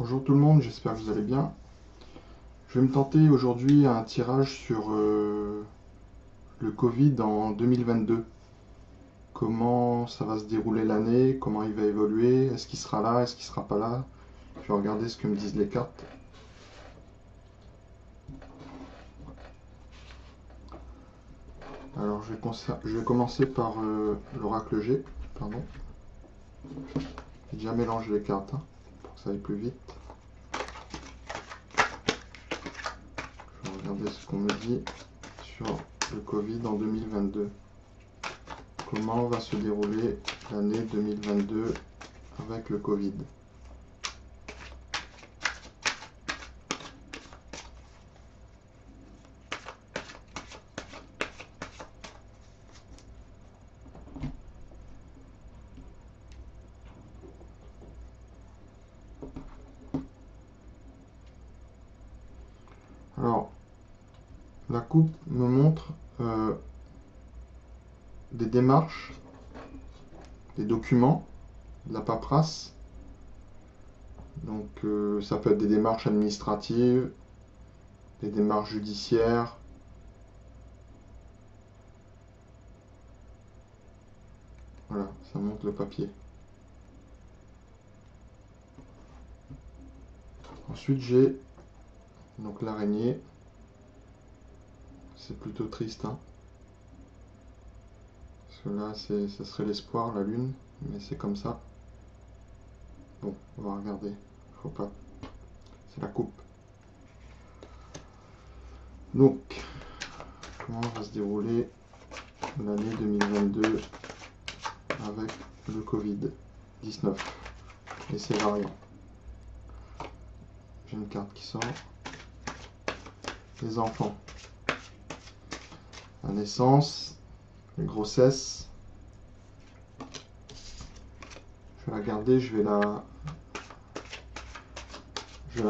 Bonjour tout le monde, j'espère que vous allez bien. Je vais me tenter aujourd'hui un tirage sur le Covid en 2022. Comment ça va se dérouler l'année, comment il va évoluer, est-ce qu'il sera là, est-ce qu'il sera pas là. Je vais regarder ce que me disent les cartes. Alors je vais commencer par l'oracle G. Pardon. J'ai déjà mélangé les cartes pour que ça aille plus vite. Je vais regarder ce qu'on me dit sur le Covid en 2022. Comment va se dérouler l'année 2022 avec le Covid? Alors, la coupe me montre des démarches, des documents, de la paperasse. Donc ça peut être des démarches administratives, des démarches judiciaires. Voilà, ça montre le papier. Ensuite j'ai donc l'araignée. C'est plutôt triste, hein. Parce que là, ça serait l'espoir, la lune, mais c'est comme ça. Bon, on va regarder. Faut pas. C'est la coupe. Donc, comment va se dérouler l'année 2022 avec le Covid-19 et ses variants? J'ai une carte qui sort. Les enfants. La naissance, les grossesses. Je vais la garder, je vais la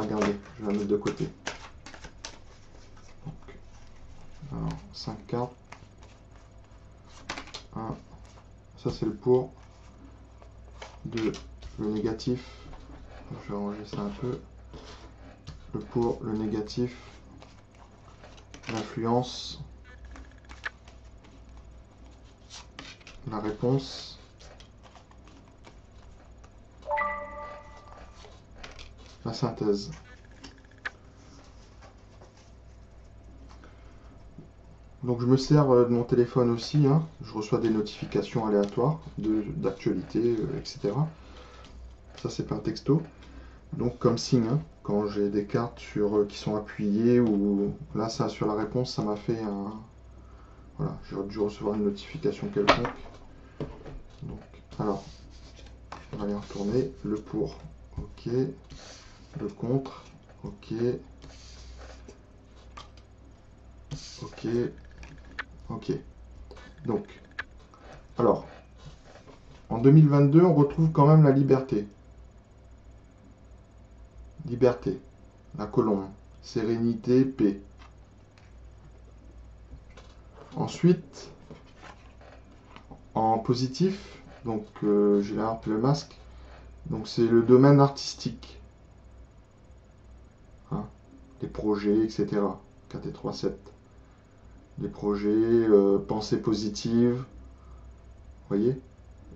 garder, je vais la mettre de côté. Donc, alors, 5 cartes. 1, ça c'est le pour. 2, le négatif. Je vais ranger ça un peu. Le pour, le négatif. L'influence. La réponse. La synthèse. Donc je me sers de mon téléphone aussi, hein. Je reçois des notifications aléatoires d'actualité, etc. Ça c'est pas un texto. Donc comme signe, hein, quand j'ai des cartes qui sont appuyées ou là ça sur la réponse, ça m'a fait un... Voilà, j'ai dû recevoir une notification quelconque. Donc, alors, on va aller retourner. Le pour, ok. Le contre, ok. Ok. Ok. Donc, alors, en 2022, on retrouve quand même la liberté. Liberté, la colombe, sérénité, paix. Ensuite, en positif, donc j'ai la harpe et le masque, donc c'est le domaine artistique. Hein, les projets, etc. 4 et 3, 7. Les projets, pensée positive, vous voyez.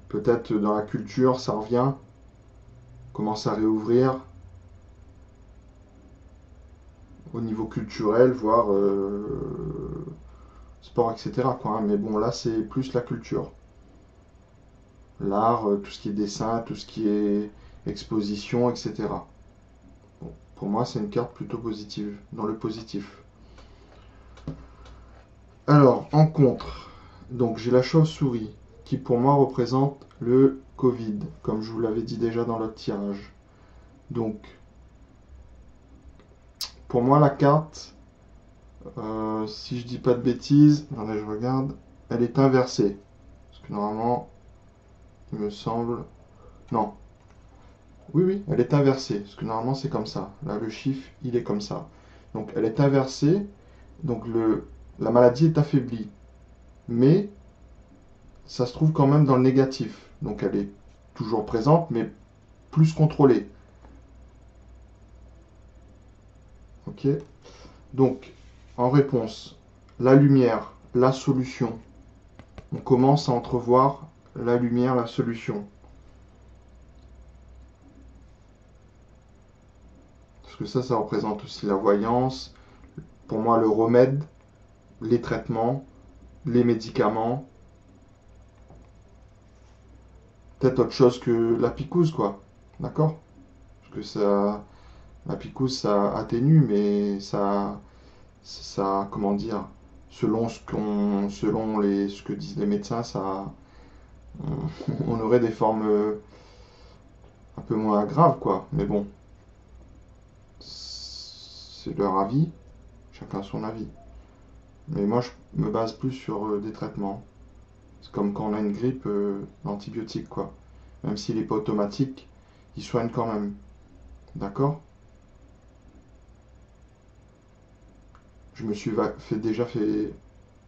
Peut-être dans la culture, ça revient, commence à réouvrir. Au niveau culturel, voire sport, etc. quoi, hein. Mais bon, là, c'est plus la culture. L'art, tout ce qui est dessin, tout ce qui est exposition, etc. Bon, pour moi, c'est une carte plutôt positive, dans le positif. Alors, en contre, donc j'ai la chauve-souris, qui pour moi représente le Covid, comme je vous l'avais dit déjà dans l'autre tirage. Donc, pour moi, la carte, si je dis pas de bêtises, attendez, je regarde, elle est inversée. Parce que normalement, il me semble... Non. Oui, oui, elle est inversée. Parce que normalement, c'est comme ça. Là, le chiffre, il est comme ça. Donc, elle est inversée. Donc, la maladie est affaiblie. Mais, ça se trouve quand même dans le négatif. Donc, elle est toujours présente, mais plus contrôlée. Ok. Donc, en réponse, la lumière, la solution. On commence à entrevoir la lumière, la solution. Parce que ça représente aussi la voyance. Pour moi, le remède, les traitements, les médicaments. Peut-être autre chose que la picouse, quoi. D'accord? Parce que ça, la picouse, ça atténue, mais comment dire, selon ce que disent les médecins, on aurait des formes un peu moins graves, quoi. Mais bon, c'est leur avis, chacun son avis. Mais moi, je me base plus sur des traitements. C'est comme quand on a une grippe, l'antibiotique, quoi. Même s'il n'est pas automatique, il soigne quand même. D'accord? Je me suis déjà fait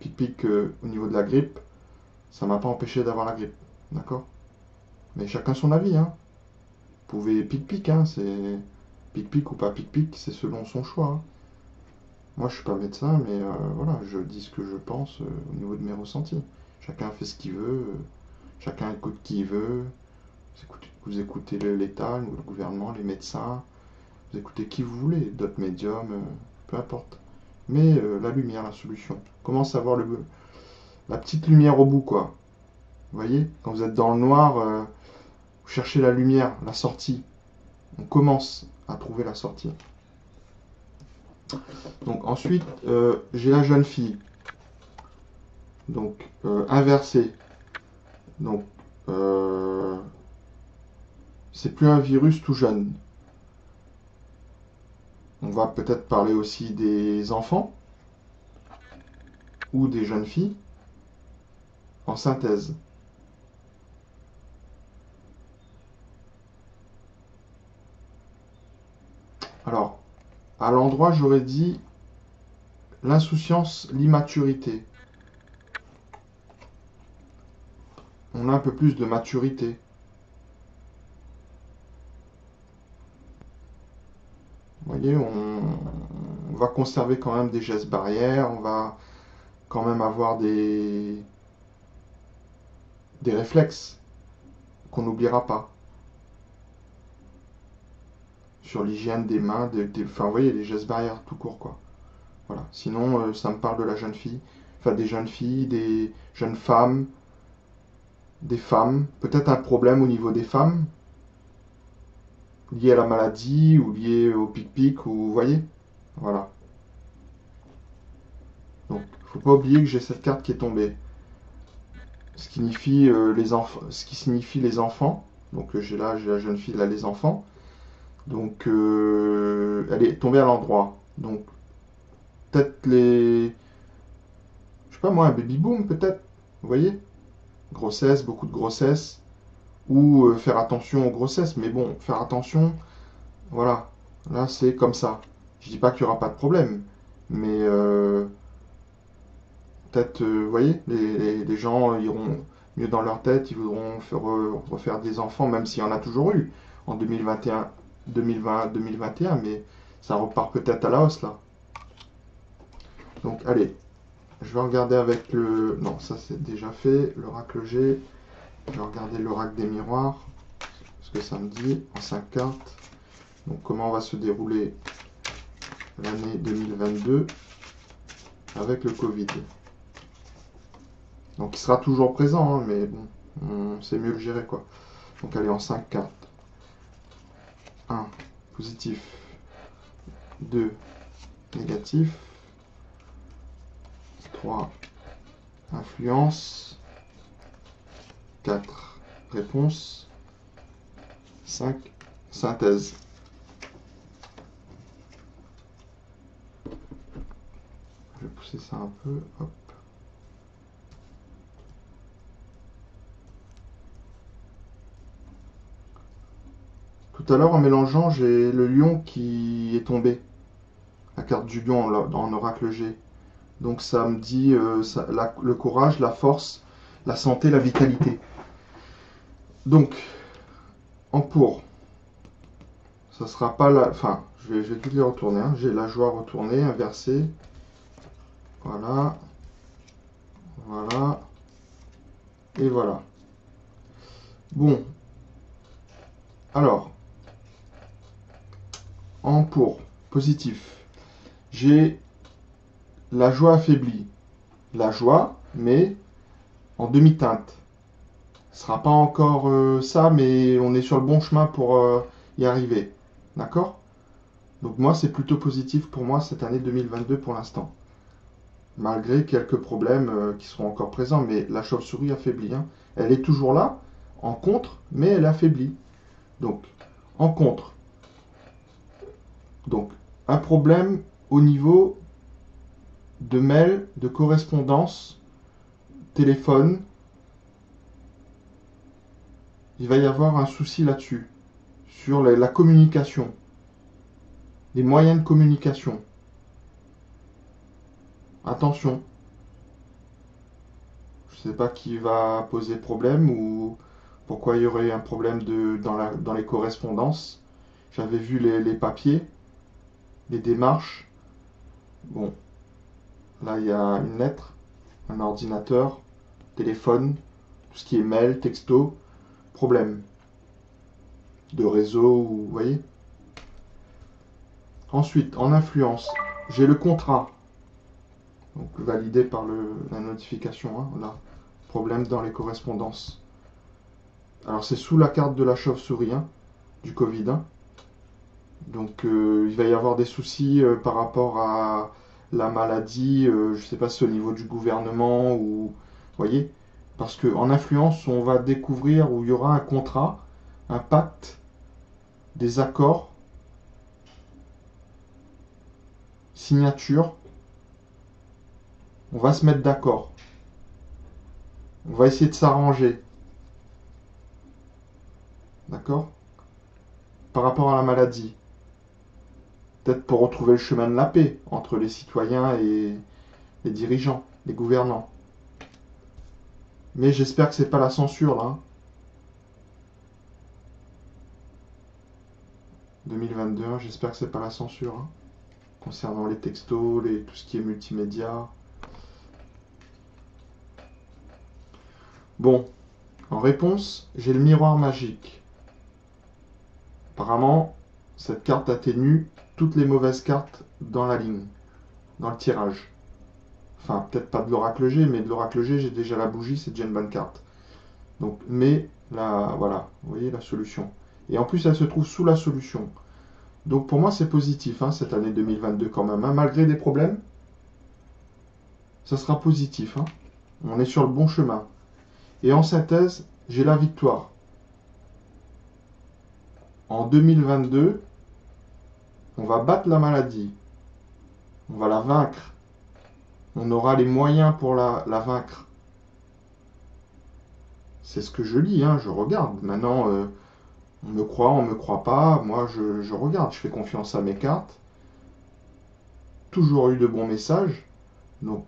pic-pic au niveau de la grippe. Ça m'a pas empêché d'avoir la grippe. D'accord? Mais chacun son avis, hein. Vous pouvez pic-pic, hein. C'est pic-pic ou pas pic-pic, c'est selon son choix, hein. Moi, je suis pas médecin, mais voilà, je dis ce que je pense au niveau de mes ressentis. Chacun fait ce qu'il veut, chacun écoute qui il veut. Vous écoutez l'État, le gouvernement, les médecins, vous écoutez qui vous voulez, d'autres médiums, peu importe. Mais la lumière, la solution. Commence à voir la petite lumière au bout, quoi. Vous voyez, quand vous êtes dans le noir, vous cherchez la lumière, la sortie. On commence à trouver la sortie. Donc ensuite, j'ai la jeune fille. Donc inversé. Donc c'est plus un virus tout jeune. On va peut-être parler aussi des enfants ou des jeunes filles en synthèse. Alors, à l'endroit, j'aurais dit l'insouciance, l'immaturité. On a un peu plus de maturité. Vous voyez, on va conserver quand même des gestes barrières, on va quand même avoir des réflexes qu'on n'oubliera pas. Sur l'hygiène des mains, enfin, vous voyez, les gestes barrières tout court, quoi. Voilà. Sinon, ça me parle de la jeune fille, enfin des jeunes filles, des jeunes femmes, des femmes. Peut-être un problème au niveau des femmes, lié à la maladie ou lié au pic-pic, ou vous voyez. Voilà. Donc, faut pas oublier que j'ai cette carte qui est tombée. Ce qui signifie les enfants. Donc j'ai la jeune fille, là les enfants. Donc elle est tombée à l'endroit. Donc peut-être je sais pas moi, un baby boom peut-être. Vous voyez? Grossesse, beaucoup de grossesse. Ou faire attention aux grossesses. Mais bon, faire attention, voilà. Là c'est comme ça. Je dis pas qu'il y aura pas de problème. Mais peut-être, vous voyez, les gens iront mieux dans leur tête, ils voudront refaire des enfants, même s'il y en a toujours eu en 2021, 2020, 2021, mais ça repart peut-être à la hausse là. Donc allez, je vais regarder avec le... Non, ça c'est déjà fait, l'oracle G. Je vais regarder l'oracle des miroirs, ce que ça me dit en 5 cartes. Donc comment va se dérouler l'année 2022 avec le Covid. Donc il sera toujours présent, hein, mais bon, c'est mieux le gérer, quoi. Donc allez, en 5 cartes. 1, positif. 2, négatif. 3, influence. 4, réponse. 5, synthèse. Je vais pousser ça un peu. Hop. Tout à l'heure, en mélangeant, j'ai le lion qui est tombé. La carte du lion en oracle G. Donc ça me dit le courage, la force, la santé, la vitalité. Donc, en pour, Ça sera pas la... Enfin, je vais toutes les retourner. Hein. J'ai la joie retournée, inversée. Voilà. Voilà. Et voilà. Bon. Alors, en pour positif, j'ai la joie affaiblie. La joie, mais en demi-teinte. Ce sera pas encore ça, mais on est sur le bon chemin pour y arriver. D'accord? Donc moi, c'est plutôt positif pour moi cette année 2022 pour l'instant. Malgré quelques problèmes qui seront encore présents, mais la chauve-souris affaiblie. Hein. Elle est toujours là, en contre, mais elle affaiblit. Donc, en contre. Donc, un problème au niveau de mail, de correspondance, téléphone. Il va y avoir un souci là-dessus, sur la communication, les moyens de communication. Attention, je ne sais pas qui va poser problème ou pourquoi il y aurait un problème dans les correspondances. J'avais vu les papiers, les démarches. Bon, là il y a une lettre, un ordinateur, téléphone, tout ce qui est mail, texto, problème de réseau, ou vous voyez. Ensuite, en influence, j'ai le contrat, donc validé par la notification, hein, là. Problème dans les correspondances. Alors c'est sous la carte de la chauve-souris, hein, du Covid. Hein. Donc il va y avoir des soucis par rapport à la maladie, je ne sais pas si c'est au niveau du gouvernement ou... Vous voyez? Parce qu'en influence, on va découvrir où il y aura un contrat, un pacte, des accords, signature. On va se mettre d'accord. On va essayer de s'arranger. D'accord? Par rapport à la maladie. Peut-être pour retrouver le chemin de la paix entre les citoyens et les dirigeants, les gouvernants. Mais j'espère que c'est pas la censure là. Hein. 2021, j'espère que c'est pas la censure. Hein. Concernant les textos, tout ce qui est multimédia. Bon, en réponse, j'ai le miroir magique. Apparemment, cette carte atténue toutes les mauvaises cartes dans la ligne, dans le tirage. Enfin, peut-être pas de l'oracle G, mais de l'oracle G, j'ai déjà la bougie, c'est déjà une bonne carte. Donc, mais voilà, vous voyez la solution. Et en plus, elle se trouve sous la solution. Donc pour moi, c'est positif, hein, cette année 2022 quand même. Hein. Malgré des problèmes, ça sera positif. Hein. On est sur le bon chemin. Et en synthèse, j'ai la victoire. En 2022, on va battre la maladie. On va la vaincre. On aura les moyens pour la vaincre. C'est ce que je lis, hein, je regarde. Maintenant, on me croit, on me croit pas. Moi, je regarde, je fais confiance à mes cartes. Toujours eu de bons messages. Donc,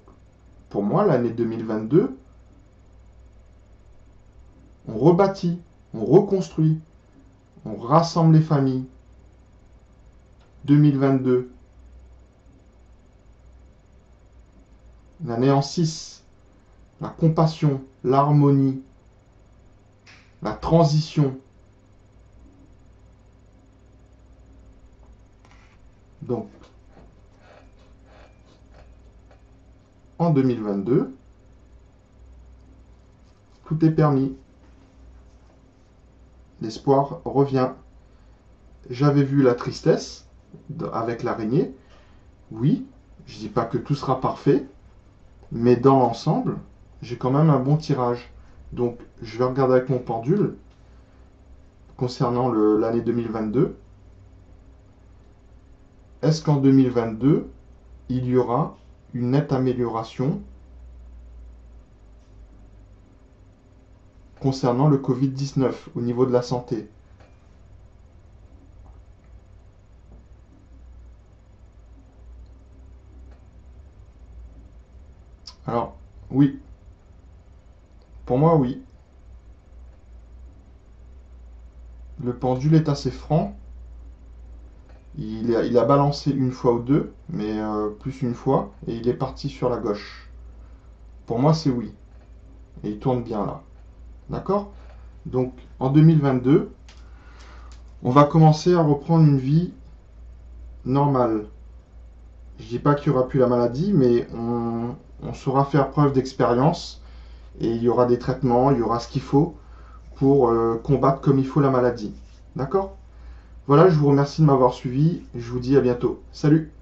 pour moi, l'année 2022, on rebâtit, on reconstruit, on rassemble les familles. 2022, l'année en 6, la compassion, l'harmonie, la transition. Donc, en 2022, tout est permis. L'espoir revient. J'avais vu la tristesse avec l'araignée. Oui, je ne dis pas que tout sera parfait, mais dans l'ensemble, j'ai quand même un bon tirage. Donc, je vais regarder avec mon pendule concernant l'année 2022. Est-ce qu'en 2022, il y aura une nette amélioration concernant le Covid-19 au niveau de la santé? Alors, oui. Pour moi, oui. Le pendule est assez franc. Il a balancé une fois ou deux, mais plus une fois, et il est parti sur la gauche. Pour moi, c'est oui. Et il tourne bien là. D'accord? Donc, en 2022, on va commencer à reprendre une vie normale. Je dis pas qu'il n'y aura plus la maladie, mais on saura faire preuve d'expérience et il y aura des traitements, il y aura ce qu'il faut pour combattre comme il faut la maladie. D'accord? Voilà, je vous remercie de m'avoir suivi. Je vous dis à bientôt. Salut!